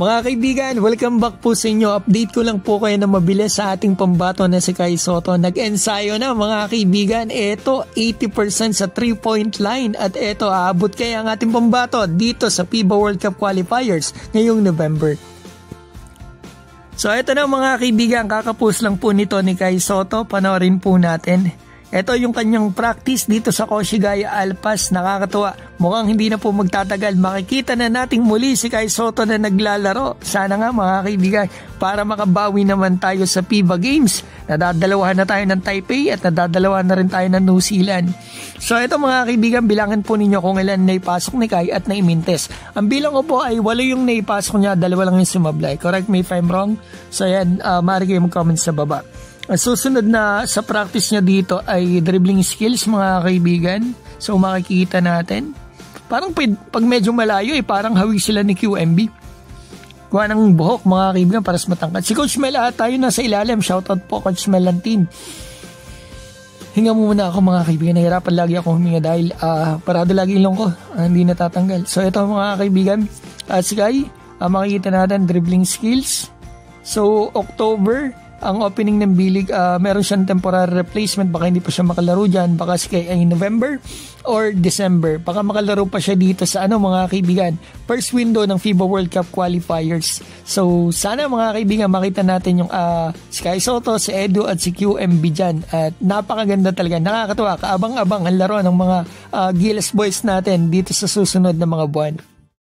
Mga kaibigan, welcome back po sa inyo. Update ko lang po kayo na mabilis sa ating pambato na si Kai Sotto. Nag-ensayo na mga kaibigan. Ito, 80% sa 3-point line. At ito, aabot kaya ang ating pambato dito sa FIBA World Cup Qualifiers ngayong November. So ito na mga kaibigan, kakapos lang po nito ni Kai Sotto. Panoorin po natin. Ito yung kanyang practice dito sa Koshigaya Alpas. Nakakatuwa. Mukhang hindi na po magtatagal. Makikita na nating muli si Kai Sotto na naglalaro. Sana nga mga kaibigan, para makabawi naman tayo sa FIBA Games. Nadadalawahan na tayo ng Taipei at nadadalawahan na rin tayo ng New Zealand. So ito mga kaibigan, bilangan po ninyo kung ilan na ipasok ni Kai at naimintes. Ang bilang ko po ay 8 yung naipasok niya, 2 lang yung sumablay. Correct me if I'm wrong. So yan, maaari kayo mag-comment sa baba. Ang susunod na sa practice niya dito ay dribbling skills mga kaibigan. So makikita natin. Parang pag medyo malayo parang hawig sila ni QMB. Kuha ng buhok mga kaibigan para sa matangkad. Si Coach Mel tayo na sa ilalim. Shoutout po Coach Mel Lantin. Hinga muna ako mga kaibigan. Nahirapan lagi ako huminga dahil parado lagi ilong ko. Hindi natatanggal. So ito mga kaibigan. Si Kai, makikita natin dribbling skills. So October ang opening ng bilig, meron siyang temporary replacement, baka hindi pa siya makalaro dyan, baka ay November or December, baka makalaro pa siya dito sa mga kaibigan, first window ng FIBA World Cup Qualifiers. So sana mga kaibigan makita natin yung si Kai Sotto, si Edu at si QMB dyan, at napakaganda talaga, nakakatuwa, kaabang-abang ang laro ng mga Gilas Boys natin dito sa susunod na mga buwan.